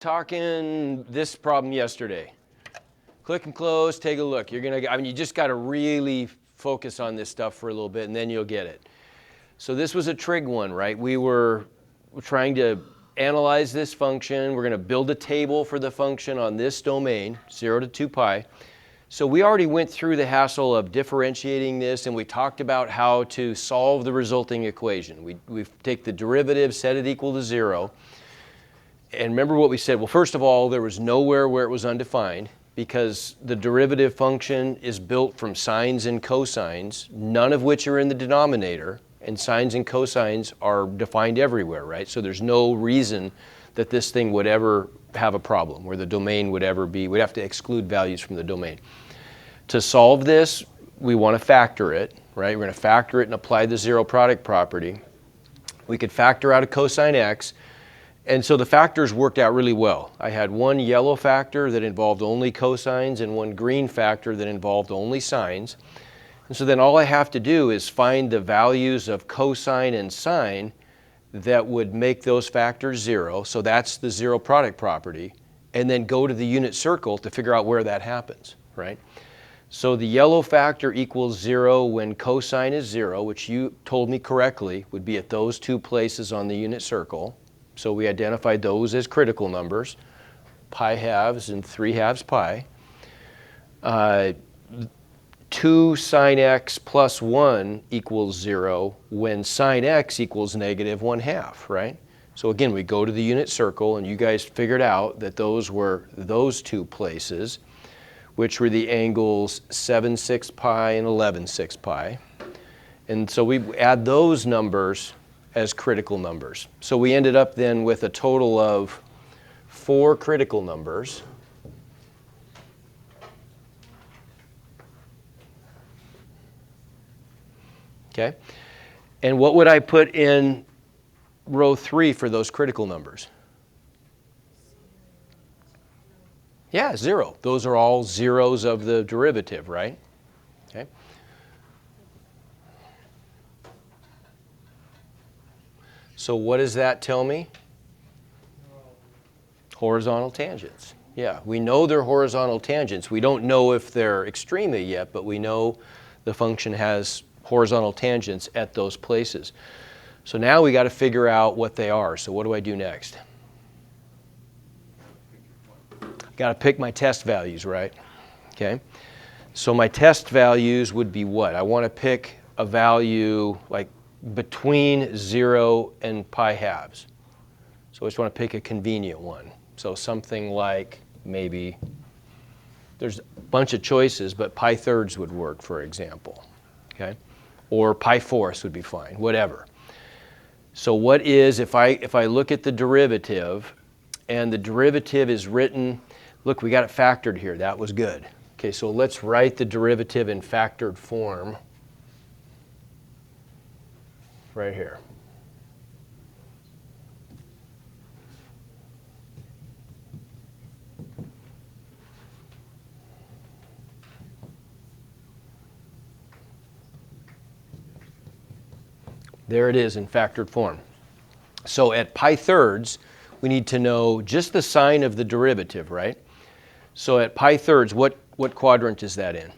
talking this problem yesterday. Click and close, take a look. You just got to really focus on this stuff for a little bit and then you'll get it. So this was a trig one, right? We're trying to analyze this function. We're going to build a table for the function on this domain, 0 to 2 pi. So we already went through the hassle of differentiating this, and we talked about how to solve the resulting equation. We take the derivative, set it equal to 0. And remember what we said. Well, first of all, there was nowhere where it was undefined because the derivative function is built from sines and cosines, none of which are in the denominator, and sines and cosines are defined everywhere, right? So there's no reason that this thing would ever have a problem where the domain would ever be, we'd have to exclude values from the domain. To solve this, we want to factor it, right? We're going to factor it and apply the zero product property. We could factor out a cosine x. And so the factors worked out really well. I had one yellow factor that involved only cosines and one green factor that involved only sines. And so then all I have to do is find the values of cosine and sine that would make those factors 0. So that's the zero product property. And then go to the unit circle to figure out where that happens, right? So the yellow factor equals 0 when cosine is 0, which you told me correctly would be at those two places on the unit circle. So we identified those as critical numbers, pi halves and 3/2 pi. 2 sine x plus 1 equals 0 when sine x equals negative 1/2, right? So again, we go to the unit circle, and you guys figured out that those were those two places, which were the angles 7/6 pi and 11/6 pi. And so we add those numbers as critical numbers. So we ended up then with a total of 4 critical numbers. Okay? And what would I put in row 3 for those critical numbers? Yeah, 0. Those are all zeros of the derivative, right? Okay. So what does that tell me? Horizontal tangents. Yeah, we know they're horizontal tangents. We don't know if they're extrema yet, but we know the function has horizontal tangents at those places. So now we got to figure out what they are. So what do I do next? Got to pick my test values, right? Okay. So my test values would be what? I want to pick a value like between 0 and pi halves. So I just want to pick a convenient one. So something like maybe, there's a bunch of choices, but pi thirds would work, for example. Okay? Or pi fourths would be fine, whatever. So what is, if I look at the derivative, and the derivative is written, look, we got it factored here. That was good. Okay, so let's write the derivative in factored form right here. There it is in factored form. So at pi thirds, we need to know just the sign of the derivative, right? So at pi thirds, what quadrant is that in?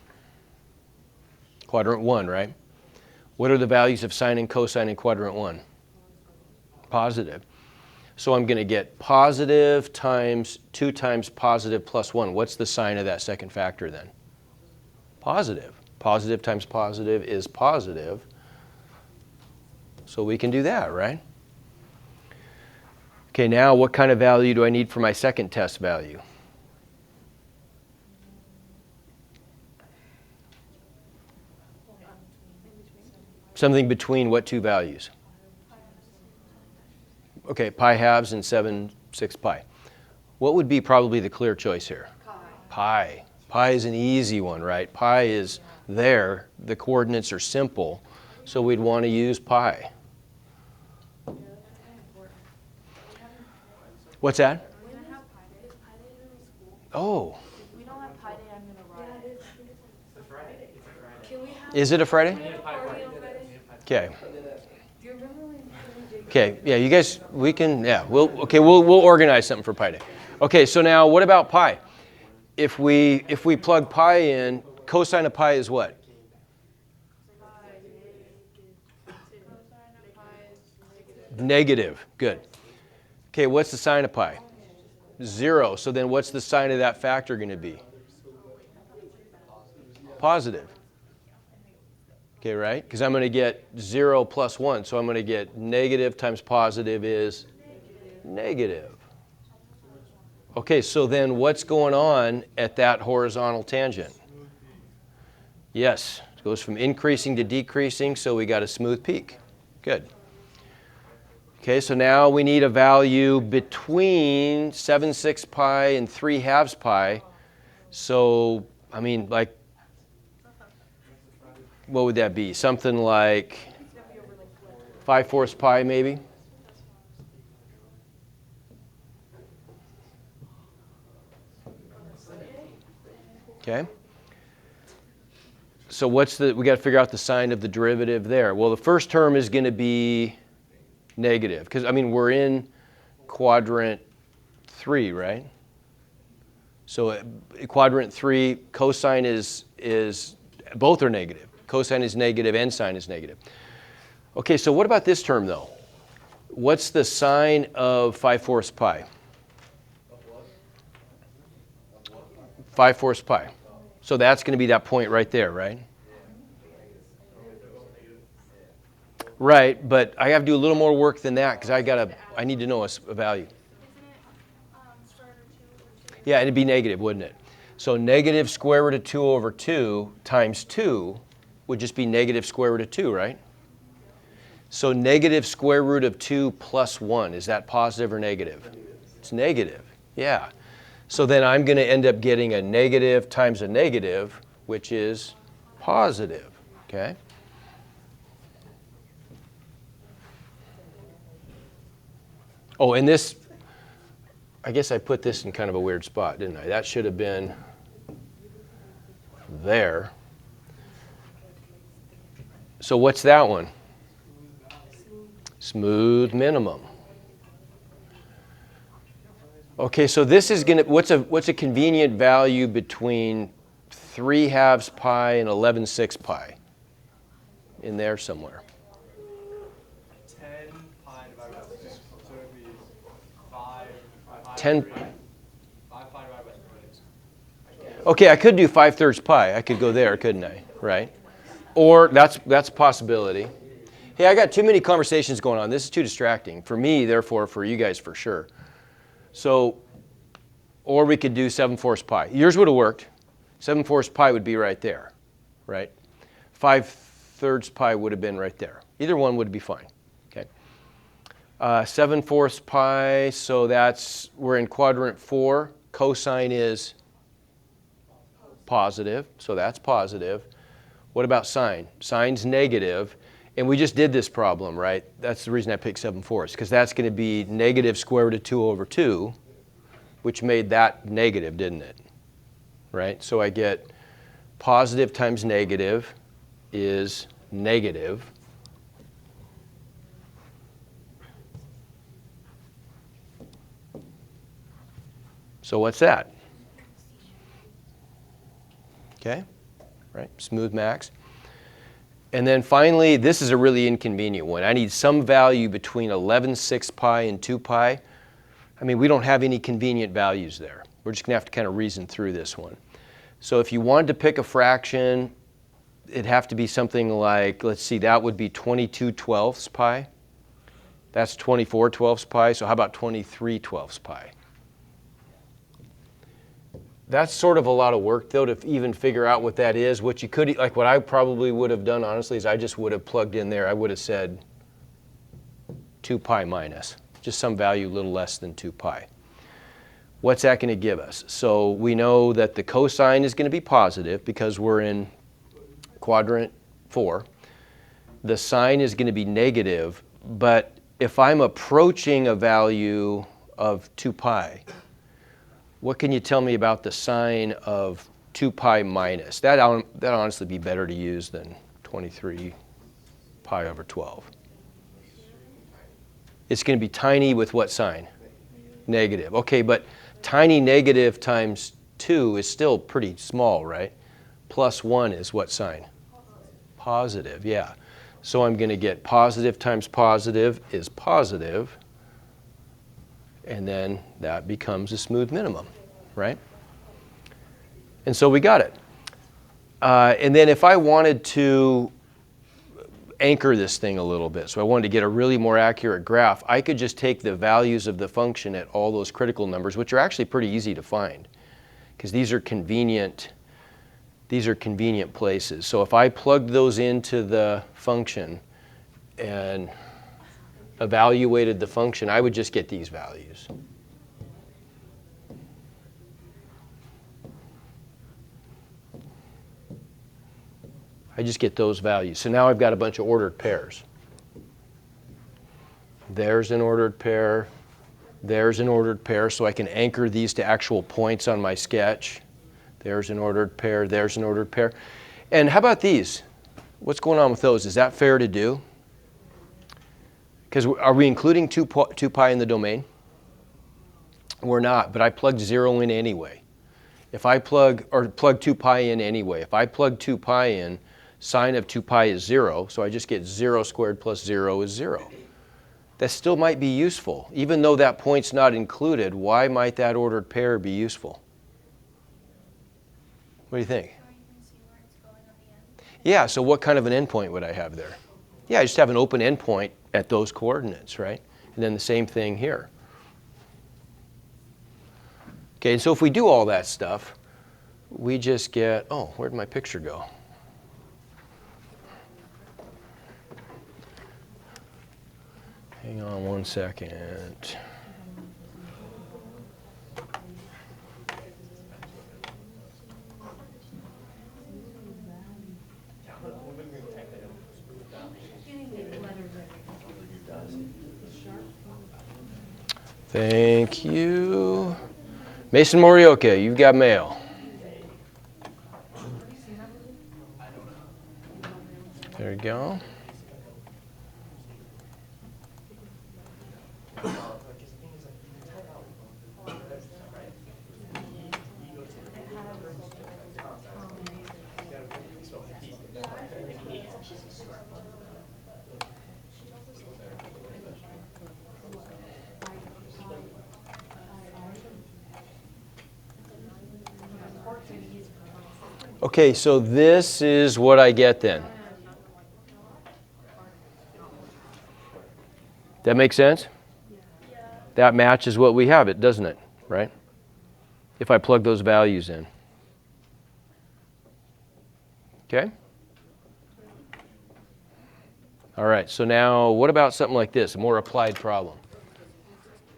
Quadrant 1, right? What are the values of sine and cosine in quadrant 1? Positive. So I'm going to get positive times 2 times positive plus 1. What's the sign of that second factor then? Positive. Positive times positive is positive. So we can do that, right? Okay, now what kind of value do I need for my second test value? Something between what two values? Okay, pi halves and 7/6 pi. What would be probably the clear choice here? Pi. Pi is an easy one, right? Pi is there. The coordinates are simple, so we'd want to use pi. What's that? Oh. We don't have Pi Day, I'm gonna ride. It's a Friday. Is it a Friday? Okay. Okay. Yeah, you guys, we can. Yeah. We'll organize something for Pi Day. Okay, so now what about pi? If we plug pi in, cosine of pi is what? Negative. Good. Okay, what's the sine of pi? 0. So then what's the sign of that factor going to be? Positive. Okay, right? Because I'm going to get 0 plus 1. So I'm going to get negative times positive is negative. Okay, so then what's going on at that horizontal tangent? Yes, it goes from increasing to decreasing, so we got a smooth peak. Good. Okay, so now we need a value between 7/6 pi and 3/2 pi. So, I mean, like, what would that be? Something like 5/4 pi, maybe? Okay. So we got to figure out the sign of the derivative there. Well, the first term is going to be negative, because, I mean, we're in quadrant 3, right? So quadrant 3, cosine is both are negative. Cosine is negative and sine is negative. Okay, so what about this term, though? What's the sign of 5/4 pi? 5/4 pi. So that's going to be that point right there, right? Right, but I have to do a little more work than that because I need to know a value. Yeah, it'd be negative, wouldn't it? So negative square root of 2 over 2 times 2 would just be negative square root of 2, right? So negative square root of 2 plus 1, is that positive or negative? It's negative, yeah. So then I'm going to end up getting a negative times a negative, which is positive, okay? Oh, and this, I guess I put this in kind of a weird spot, didn't I? That should have been there. So what's that one? Smooth minimum. Okay, so this is gonna, what's a convenient value between 3/2 pi and 11/6 pi? In there somewhere. 10 pi divided by 6. So it would be 5 10. 5 pi divided by 6. Okay, I could do 5/3 pi. I could go there, couldn't I? Right? Or that's a possibility. Hey, I got too many conversations going on. This is too distracting. For me, therefore, for you guys for sure. So, or we could do 7/4 pi. Yours would have worked. 7/4 pi would be right there, right? 5/3 pi would have been right there. Either one would be fine, okay? 7/4 pi, so we're in quadrant 4. Cosine is positive, so that's positive. What about sine? Sine's negative, and we just did this problem, right? That's the reason I picked 7/4, because that's going to be negative square root of 2 over 2, which made that negative, didn't it? Right? So I get positive times negative is negative. So what's that? Okay, right? Smooth max. And then finally, this is a really inconvenient one. I need some value between 11/6 pi and 2 pi. I mean, we don't have any convenient values there. We're just going to have to kind of reason through this one. So if you wanted to pick a fraction, it'd have to be something like, let's see, that would be 22/12 pi. That's 24/12 pi. So how about 23/12 pi? That's sort of a lot of work, though, to even figure out what that is. What you could, like what I probably would have done, honestly, is I just would have plugged in there. I would have said 2 pi minus, just some value a little less than 2 pi. What's that going to give us? So we know that the cosine is going to be positive because we're in quadrant 4. The sine is going to be negative, but if I'm approaching a value of 2 pi, what can you tell me about the sign of 2 pi minus? That'd honestly be better to use than 23 pi over 12. It's going to be tiny with what sign? Negative. Okay, but tiny negative times 2 is still pretty small, right? Plus 1 is what sign? Positive, yeah. So I'm going to get positive times positive is positive, and then that becomes a smooth minimum, right? And so we got it. And then if I wanted to anchor this thing a little bit, so I wanted to get a really more accurate graph, I could just take the values of the function at all those critical numbers, which are actually pretty easy to find, because these are convenient places. So if I plugged those into the function and evaluated the function, I would just get these values. I just get those values. So now I've got a bunch of ordered pairs. There's an ordered pair. There's an ordered pair, so I can anchor these to actual points on my sketch. There's an ordered pair. There's an ordered pair. And how about these? What's going on with those? Is that fair to do? Because are we including 2 pi in the domain? We're not, but I plugged 0 in anyway. If I plug 2 pi in anyway, if I plug 2 pi in, sine of 2 pi is 0, so I just get 0 squared plus 0 is 0. That still might be useful. Even though that point's not included, why might that ordered pair be useful? What do you think? Yeah, so what kind of an endpoint would I have there? Yeah, I just have an open endpoint at those coordinates, right? And then the same thing here. Okay, and so if we do all that stuff, we just get, oh, where'd my picture go? Hang on one second. Thank you. Mason Morioka, you've got mail. There you go. Okay, so this is what I get then. That make sense? That matches what we have, it doesn't it? Right? If I plug those values in. Okay? All right, so now what about something like this, a more applied problem?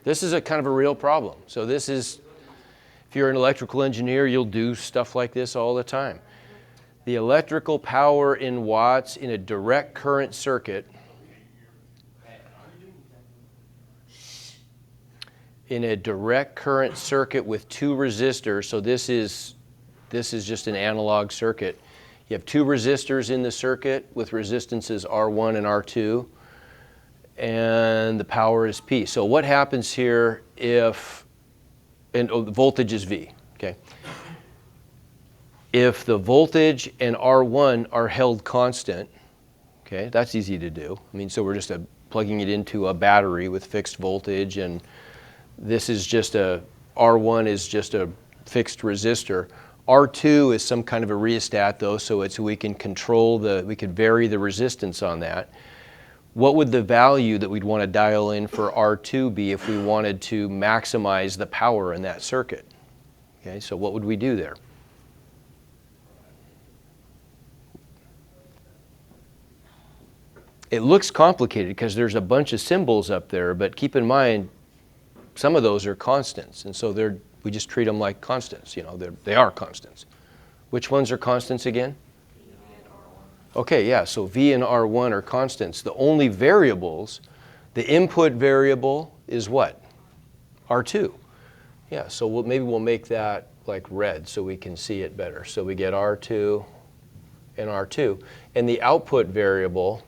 This is a kind of a real problem. So this is, if you're an electrical engineer, you'll do stuff like this all the time. The electrical power in watts in a direct current circuit with 2 resistors. So this is just an analog circuit. You have 2 resistors in the circuit with resistances R1 and R2, and the power is P. So what happens here if, and the voltage is V, okay? If the voltage and R1 are held constant, okay, that's easy to do. I mean, so we're just plugging it into a battery with fixed voltage, and this is just R1 is just a fixed resistor. R2 is some kind of a rheostat though, so we can we could vary the resistance on that. What would the value that we'd want to dial in for R2 be if we wanted to maximize the power in that circuit? Okay, so what would we do there? It looks complicated because there's a bunch of symbols up there, but keep in mind, some of those are constants, and so we just treat them like constants. You know, they are constants. Which ones are constants again? Okay, yeah, so V and R1 are constants. The only variables, the input variable is what? R2. Yeah, so maybe we'll make that like red so we can see it better. So we get R2 and R2. And the output variable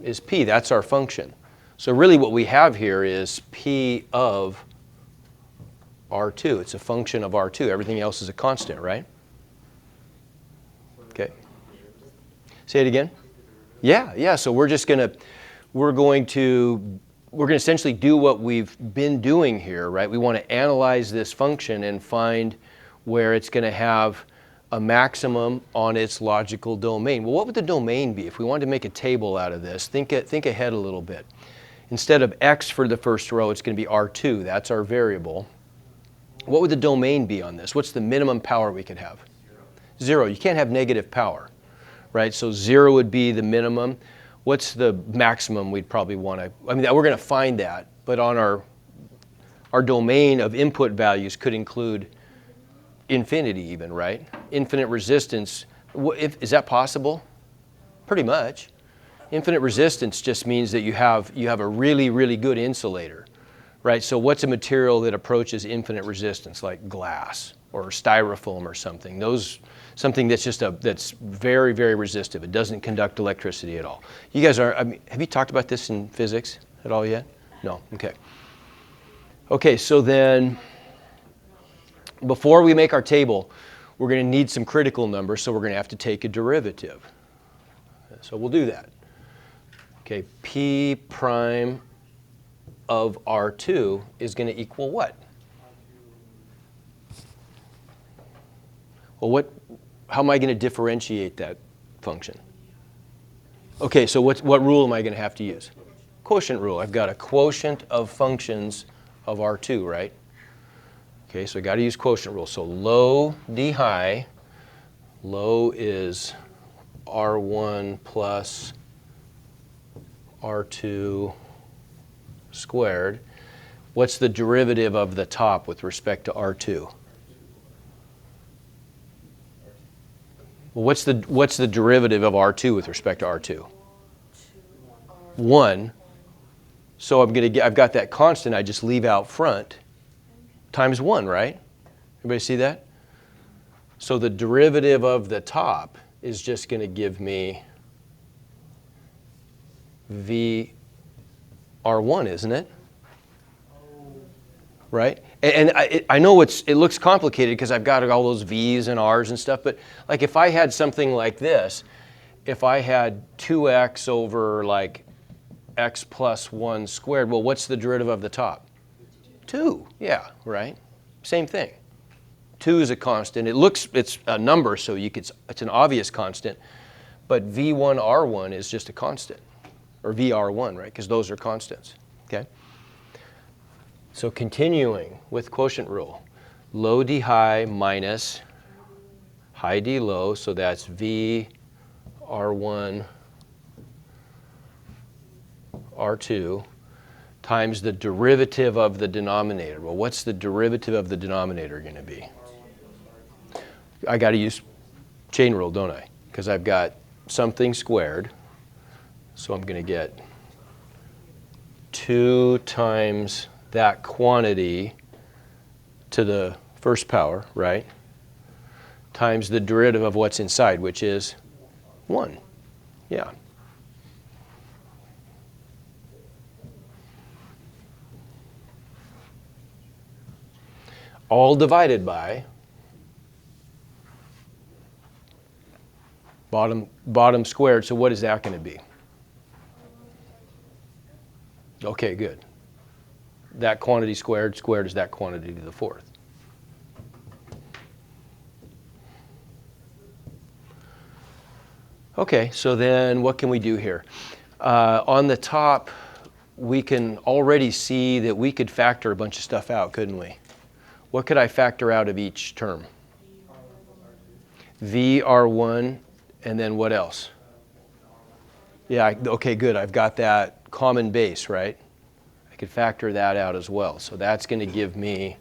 is P. That's our function. So really what we have here is P of R2. It's a function of R2. Everything else is a constant, right? Okay. Say it again. Yeah. So we're going to essentially do what we've been doing here, right? We want to analyze this function and find where it's going to have a maximum on its logical domain. Well, what would the domain be? If we wanted to make a table out of this, think ahead a little bit. Instead of x for the first row, it's going to be R2. That's our variable. What would the domain be on this? What's the minimum power we could have? 0. You can't have negative power, right? So 0 would be the minimum. What's the maximum we'd probably want to, we're going to find that, but on our domain of input values could include infinity even, right? Infinite resistance. Is that possible? Pretty much. Infinite resistance just means that you have a really, really good insulator, right? So what's a material that approaches infinite resistance, like glass or styrofoam or something? Something that's that's very, very resistive. It doesn't conduct electricity at all. You guys have you talked about this in physics at all yet? No. Okay. Okay. So then, before we make our table, we're going to need some critical numbers, so we're going to have to take a derivative. So we'll do that. Okay, P prime of R2 is going to equal what? Well, how am I going to differentiate that function? Okay, so what rule am I going to have to use? Quotient rule. I've got a quotient of functions of R2, right? Okay, so I got to use quotient rule. So low d high, low is R1 plus R2 squared. What's the derivative of the top with respect to R2? Well, what's the derivative of R2 with respect to R2? 1. So I've got that constant I just leave out front times 1, right? Everybody see that? So the derivative of the top is just going to give me V R1, isn't it? Right? And I know it looks complicated because I've got all those V's and R's and stuff, but like if I had something like this, if I had 2x over like x plus 1 squared, well, what's the derivative of the top? 2, yeah, right? Same thing. 2 is a constant. It's a number, so it's an obvious constant, but V1 R1 is just a constant, or VR1, right? Because those are constants, okay? So continuing with quotient rule, low d high minus high d low, so that's V R1 R2 times the derivative of the denominator. Well, what's the derivative of the denominator going to be? I got to use chain rule, don't I? Because I've got something squared, so I'm going to get 2 times that quantity to the first power, right, times the derivative of what's inside, which is 1. Yeah. All divided by bottom squared. So what is that going to be? Okay, good. That quantity squared is that quantity to the fourth. Okay, so then what can we do here? On the top, we can already see that we could factor a bunch of stuff out, couldn't we? What could I factor out of each term? VR1, and then what else? Yeah, okay, good. I've got that common base, right? I could factor that out as well. So that's going to give me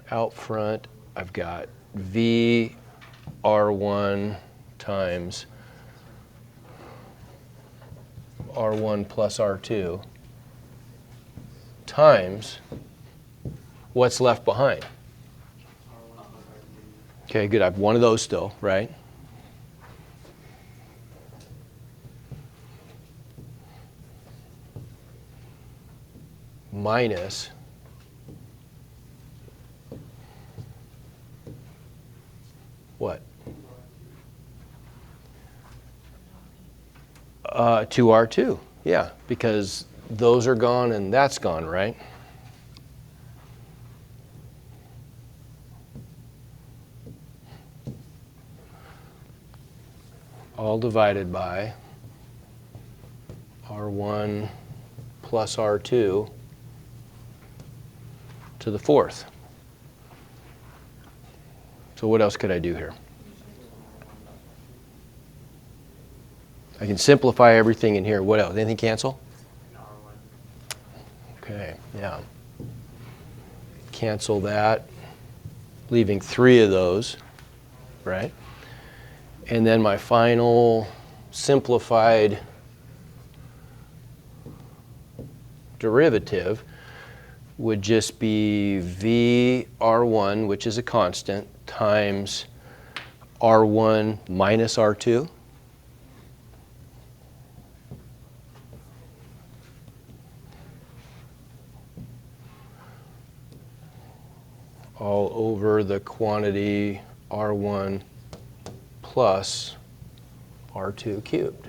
out front, I've got VR1 times R1 plus R2 times what's left behind. Okay, good. I have one of those still, right? minus what? 2R2, yeah, because those are gone and that's gone, right? All divided by R1 plus R2 to the fourth. So what else could I do here? I can simplify everything in here. What else? Anything cancel? Okay, yeah. Cancel that, leaving 3 of those, right? And then my final simplified derivative would just be V R1, which is a constant, times R1 minus R2. All over the quantity R1 plus R2 cubed.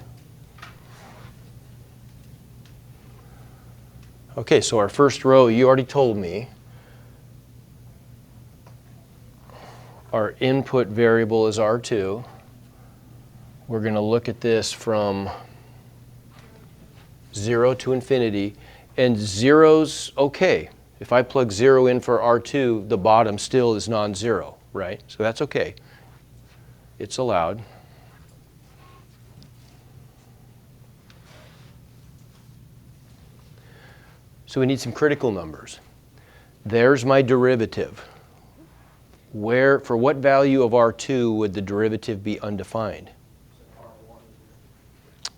Okay, so our first row, you already told me, our input variable is R2. We're going to look at this from 0 to infinity, and 0's okay. If I plug 0 in for R2, the bottom still is non-zero, right? So that's okay. It's allowed. So we need some critical numbers. There's my derivative. For what value of R2 would the derivative be undefined?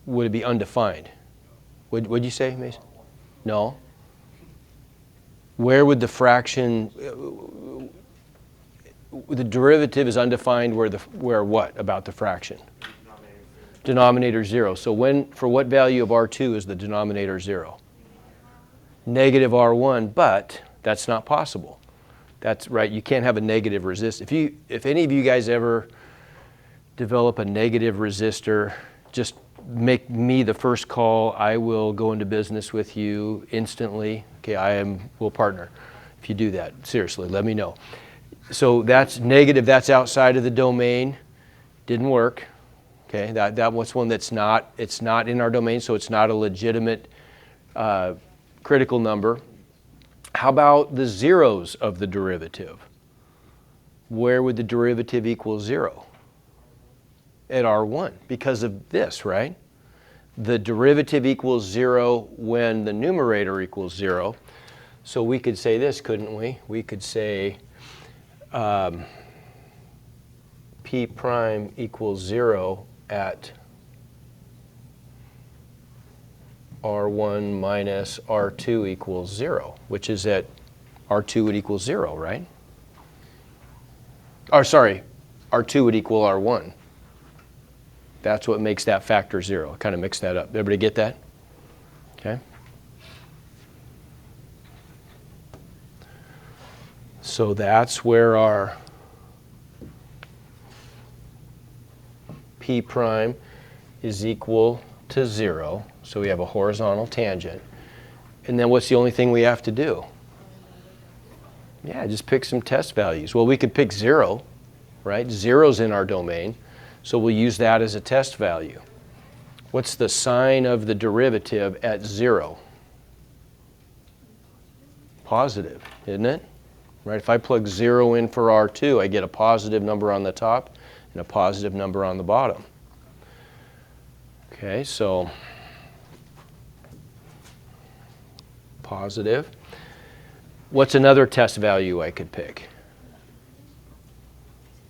Would it be undefined? What'd you say, Mason? No. Where would the fraction, the derivative is undefined where what about the fraction? Denominator 0. So for what value of R2 is the denominator 0? Negative R1, but that's not possible. That's right, you can't have a negative resistor. If any of you guys ever develop a negative resistor, just make me the first call. I will go into business with you instantly. Okay, we'll partner. If you do that, seriously, let me know. So that's negative, that's outside of the domain. Didn't work. Okay, that was one it's not in our domain, so it's not a legitimate critical number. How about the zeros of the derivative? Where would the derivative equal 0? At R1, because of this, right? The derivative equals 0 when the numerator equals 0. So we could say this, couldn't we? We could say P prime equals 0 at R1 minus R2 equals 0, which is that R2 would equal 0, right? Or sorry, R2 would equal R1. That's what makes that factor 0. I kind of mixed that up. Everybody get that? Okay. So that's where our P prime is equal to 0. So we have a horizontal tangent. And then what's the only thing we have to do? Yeah, just pick some test values. Well, we could pick 0, right? 0's in our domain. So we'll use that as a test value. What's the sign of the derivative at 0? Positive, isn't it? Right? If I plug 0 in for R2, I get a positive number on the top and a positive number on the bottom. Okay, so positive. What's another test value I could pick?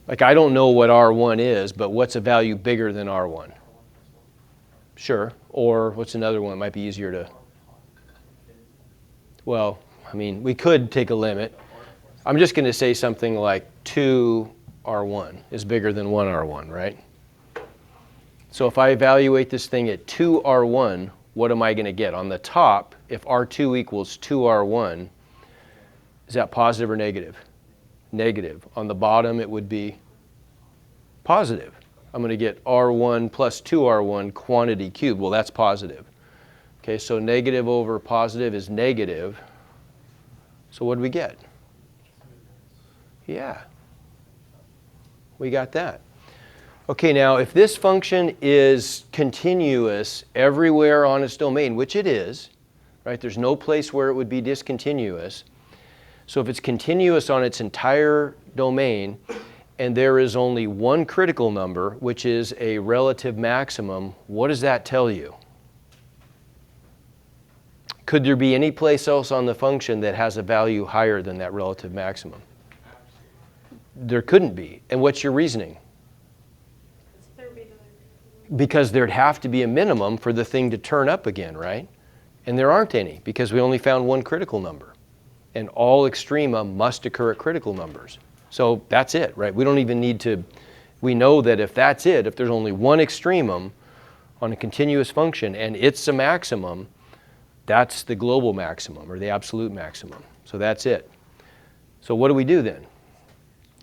Like, I don't know what R1 is, but what's a value bigger than R1? Sure. Or what's another one that might be easier to... Well, I mean, we could take a limit. I'm just going to say something like 2R1 is bigger than 1R1, right? So if I evaluate this thing at 2R1, what am I going to get? On the top, if R2 equals 2R1, is that positive or negative? Negative. On the bottom, it would be positive. I'm going to get R1 plus 2R1 quantity cubed. Well, that's positive. Okay, so negative over positive is negative. So what do we get? Yeah. We got that. Okay, now if this function is continuous everywhere on its domain, which it is, right? There's no place where it would be discontinuous. So if it's continuous on its entire domain, and there is only one critical number, which is a relative maximum, what does that tell you? Could there be any place else on the function that has a value higher than that relative maximum? There couldn't be. And what's your reasoning? Because there'd have to be a minimum for the thing to turn up again, right? And there aren't any, because we only found one critical number. And all extrema must occur at critical numbers. So that's it, right? We don't even need to, we know that if that's it, if there's only one extremum on a continuous function and it's a maximum, that's the global maximum or the absolute maximum. So that's it. So what do we do then?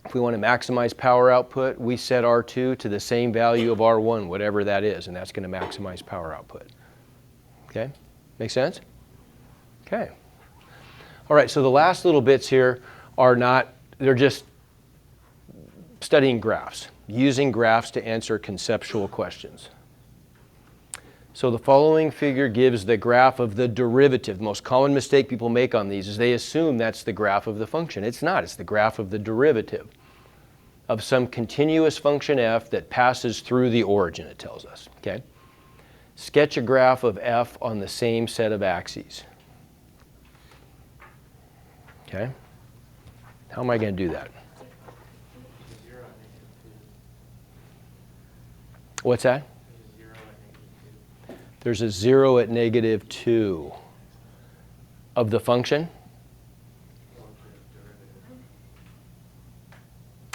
If we want to maximize power output, we set R2 to the same value of R1, whatever that is, and that's going to maximize power output. Okay? Make sense? Okay. All right, so the last little bits here are not, they're just studying graphs, using graphs to answer conceptual questions. So the following figure gives the graph of the derivative. The most common mistake people make on these is they assume that's the graph of the function. It's not. It's the graph of the derivative of some continuous function f that passes through the origin, it tells us. Okay? Sketch a graph of f on the same set of axes. Okay? How am I going to do that? What's that? There's a 0 at negative 2 of the function.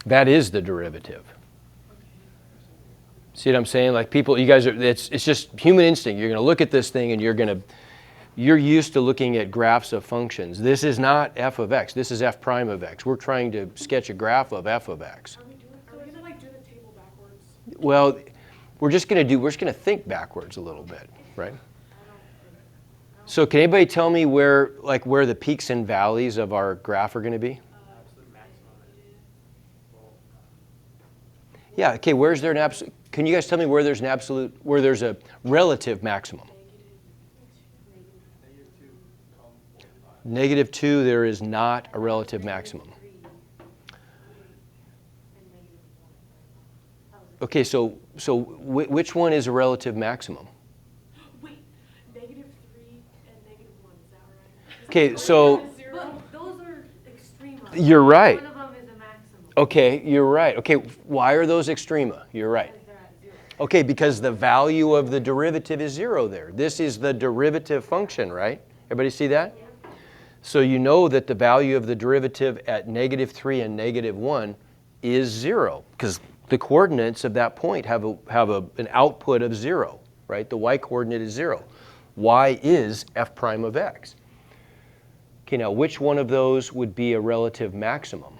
That is the derivative. See what I'm saying? Like people, you guys are, it's just human instinct. You're going to look at this thing and you're used to looking at graphs of functions. This is not f of x. This is f prime of x. We're trying to sketch a graph of f of x. Are we going to like do the table backwards? Well, we're just going to think backwards a little bit, right? So can anybody tell me where the peaks and valleys of our graph are going to be? Yeah, okay, where's there an absolute, can you guys tell me where there's an absolute, where there's a relative maximum? Negative 2, there is not a relative maximum. Okay, so which one is a relative maximum? Wait, -3 and -1, is that right? Okay, so But those are extrema. you're right. One of them is a maximum. Okay, you're right. Okay, why are those extrema? You're right. Because they're at 0. Okay, because the value of the derivative is 0 there. This is the derivative function, right? Everybody see that? So you know that the value of the derivative at -3 and -1 is 0, because the coordinates of that point have an output of 0, right? The y-coordinate is 0. Y is f prime of x. Okay, now which one of those would be a relative maximum?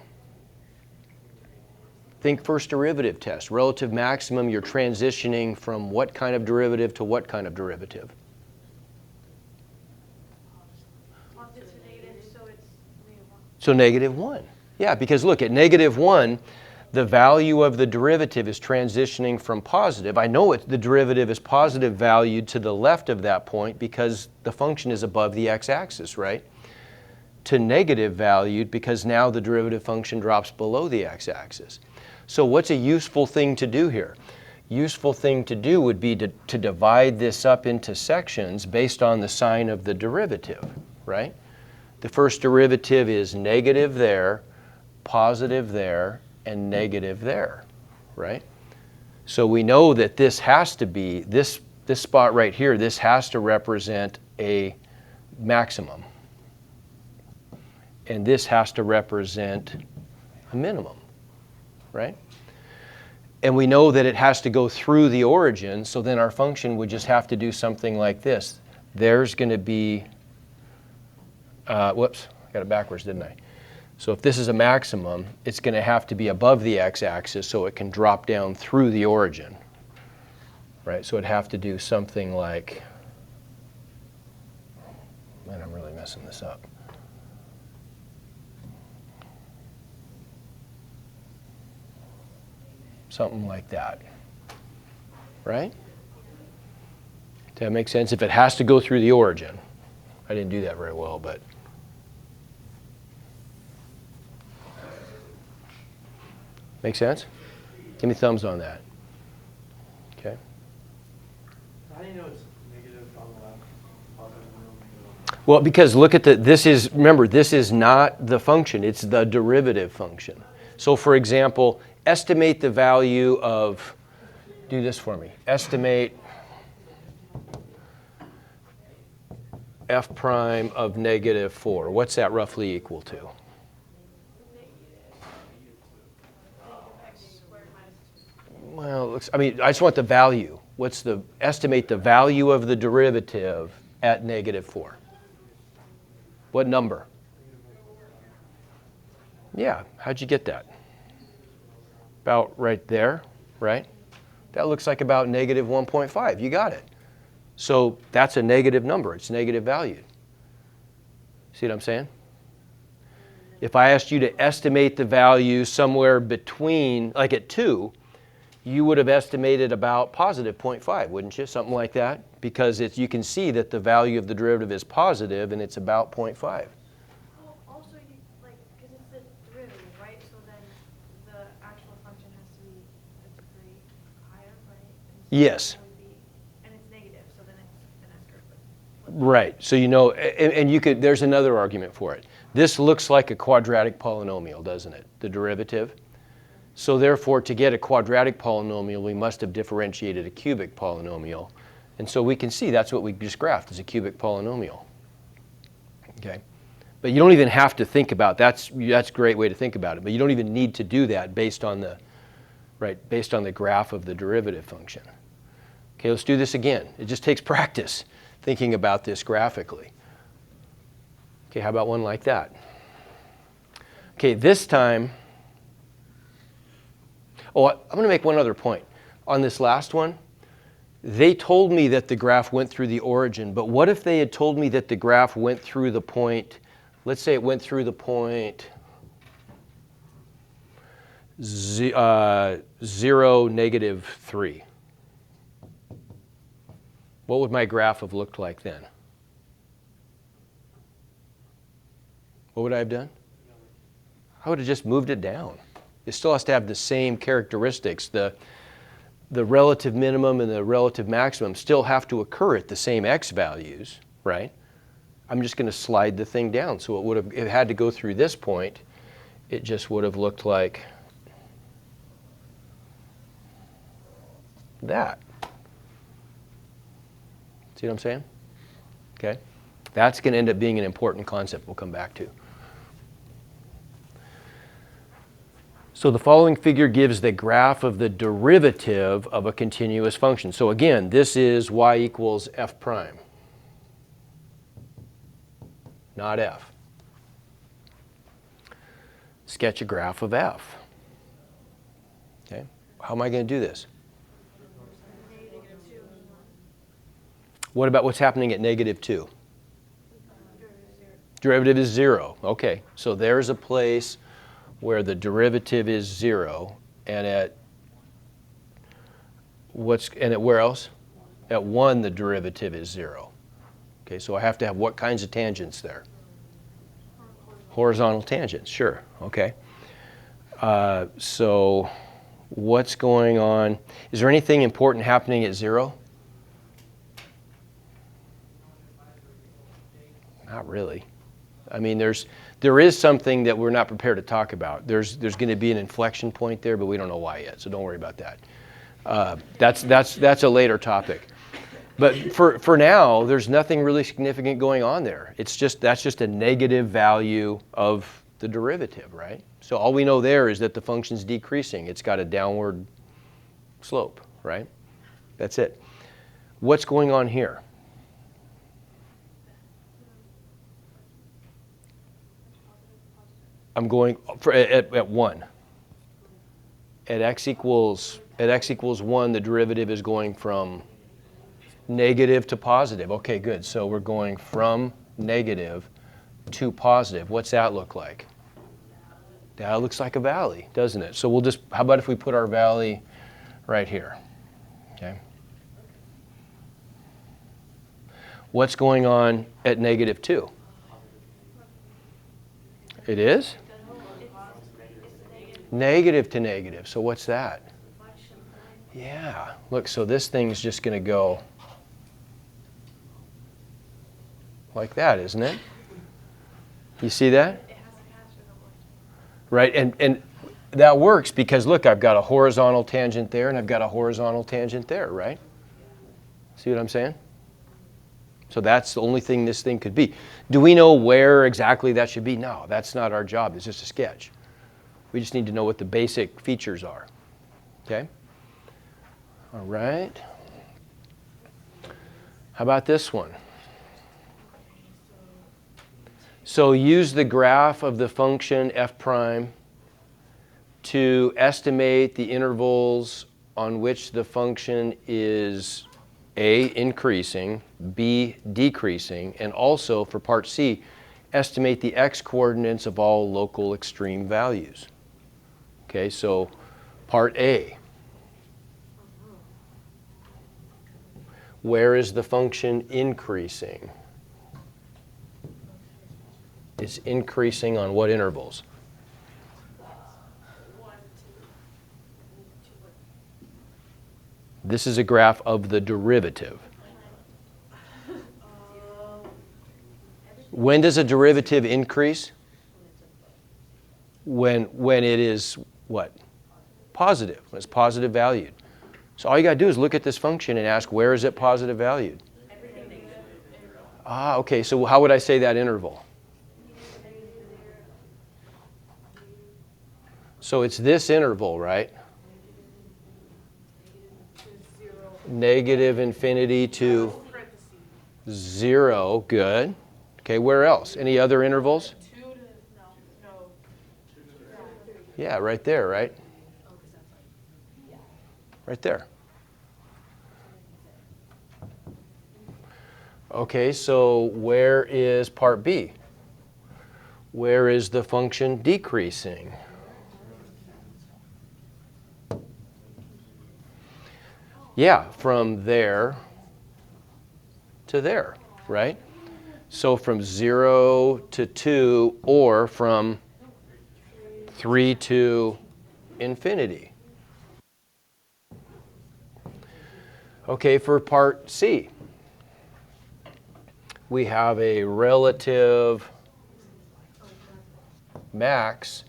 Think first derivative test. Relative maximum, you're transitioning from what kind of derivative to what kind of derivative? It's negative, so it's -1. So -1. Yeah, because look, at -1, the value of the derivative is transitioning from positive. I know the derivative is positive valued to the left of that point because the function is above the x-axis, right? To negative valued because now the derivative function drops below the x-axis. So what's a useful thing to do here? Useful thing to do would be to divide this up into sections based on the sign of the derivative, right? The first derivative is negative there, positive there, and negative there, right? So we know that this has to be, this spot right here, this has to represent a maximum. And this has to represent a minimum, right? And we know that it has to go through the origin, so then our function would just have to do something like this. there's going to be, whoops, I got it backwards, didn't I? So if this is a maximum, it's going to have to be above the x-axis so it can drop down through the origin, right? So it'd have to do something like, man, I'm really messing this up. Something like that, right? Does that make sense? If it has to go through the origin. I didn't do that very well, but. Make sense? Give me thumbs on that. Okay. How do you know it's negative on the left, positive on the middle? Well, because look at this is, remember, this is not the function, it's the derivative function. So for example, estimate the value of, do this for me, estimate f prime of negative 4. What's that roughly equal to? Well, it looks, I mean, I just want the value. What's the, estimate the value of the derivative at negative 4. What number? Yeah, how'd you get that? About right there, right? That looks like about negative 1.5. You got it. So that's a negative number. It's negative valued. See what I'm saying? If I asked you to estimate the value somewhere between, like at 2, you would have estimated about positive 0.5, wouldn't you? Something like that. Because it's, you can see that the value of the derivative is positive and it's about 0.5. Well, also, you, like, because it's the derivative, right? So then the actual function has to be a degree higher, right? And so Yes. it would be, and it's negative, so then it's an S-curve. Right. So you know, and you could, there's another argument for it. This looks like a quadratic polynomial, doesn't it? The derivative. So therefore, to get a quadratic polynomial, we must have differentiated a cubic polynomial. And so we can see that's what we just graphed, is a cubic polynomial. Okay? But you don't even have to think about, that's a great way to think about it, but you don't even need to do that based on the, right, based on the graph of the derivative function. Okay, let's do this again. It just takes practice thinking about this graphically. Okay, how about one like that? Okay, this time, oh, I'm going to make one other point. On this last one, they told me that the graph went through the origin, but what if they had told me that the graph went through the point, let's say it went through the point 0, -3. What would my graph have looked like then? What would I have done? I would have just moved it down. It still has to have the same characteristics. The relative minimum and the relative maximum still have to occur at the same x values, right? I'm just going to slide the thing down. So it would have, it had to go through this point. It just would have looked like that. See what I'm saying? Okay. That's going to end up being an important concept we'll come back to. So the following figure gives the graph of the derivative of a continuous function. So again, this is y equals f prime, not f. Sketch a graph of f. Okay, how am I going to do this? What about what's happening at -2? Derivative is 0. Okay, so there's a place where the derivative is 0, and at where else? At 1, the derivative is 0. Okay, so I have to have what kinds of tangents there? Horizontal tangents, sure. Okay. So what's going on? Is there anything important happening at 0? Not really. I mean, there is something that we're not prepared to talk about. There's going to be an inflection point there, but we don't know why yet, so don't worry about that. That's a later topic. But for now, there's nothing really significant going on there. It's just, that's just a negative value of the derivative, right? So all we know there is that the function's decreasing. It's got a downward slope, right? That's it. What's going on here? I'm going for, at 1. At x equals 1, the derivative is going from negative to positive. Okay, good. So we're going from negative to positive. What's that look like? That looks like a valley, doesn't it? So we'll just, how about if we put our valley right here? Okay. What's going on at negative 2? It is? Negative to negative. So what's that? Yeah. Look, so this thing's just going to go like that, isn't it? You see that? Right, and that works because, look, I've got a horizontal tangent there and I've got a horizontal tangent there, right? See what I'm saying? So that's the only thing this thing could be. Do we know where exactly that should be? No, that's not our job. It's just a sketch. We just need to know what the basic features are. Okay? All right. How about this one? So use the graph of the function f prime to estimate the intervals on which the function is A, increasing, B, decreasing, and also for part C, estimate the x-coordinates of all local extreme values. Okay, so part A. Where is the function increasing? It's increasing on what intervals? This is a graph of the derivative. When does a derivative increase? When it is what? Positive, when it's positive valued. So all you got to do is look at this function and ask, where is it positive valued? Ah, okay, so how would I say that interval? So it's this interval, right? Negative infinity to 0, good. Okay, where else? Any other intervals? Yeah, right there, right? Right there. Okay, so where is part B? Where is the function decreasing? Yeah, from there to there, right? So from 0 to 2 or from 3 to infinity. Okay, for part C, we have a relative max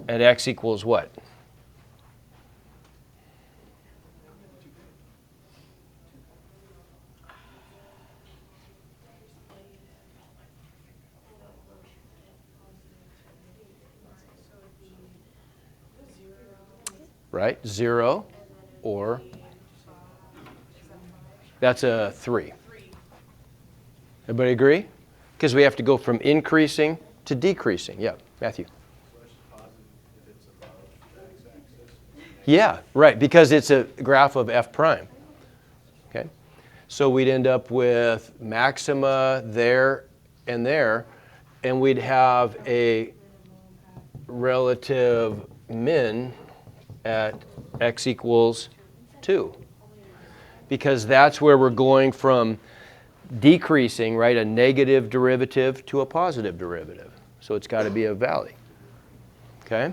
at x equals what? Right? 0 or that's a 3. Everybody agree? Because we have to go from increasing to decreasing. Yeah, Matthew. Yeah, right, because it's a graph of f prime. Okay? So we'd end up with maxima there, and we'd have a relative min at x equals 2. Because that's where we're going from decreasing, right, a negative derivative to a positive derivative. So it's got to be a valley. Okay?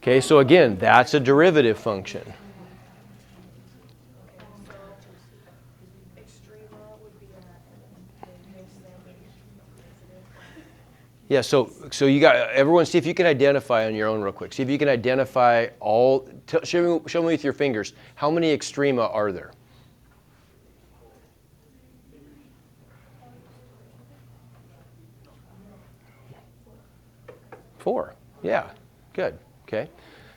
Okay, so again, that's a derivative function. Yeah, so you got, everyone see if you can identify on your own real quick. See if you can identify all, show me with your fingers, how many extrema are there? 4, yeah, good, okay.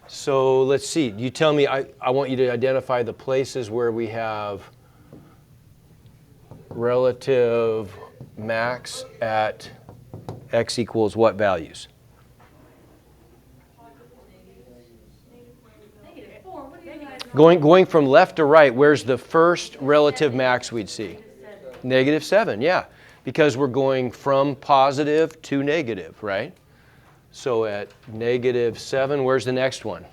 So let's see, you tell me, I want you to identify the places where we have relative max at x equals what values? Going from left to right, where's the first relative max we'd see? -7, yeah. Because we're going from positive to negative, right? So at -7, where's the next one?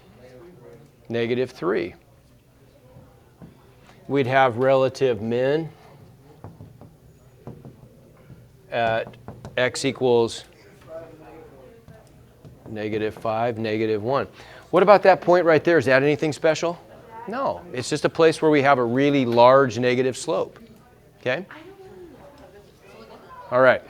-3. We'd have relative min at x equals -5, -1. What about that point right there? Is that anything special? No, it's just a place where we have a really large negative slope. Okay? All right.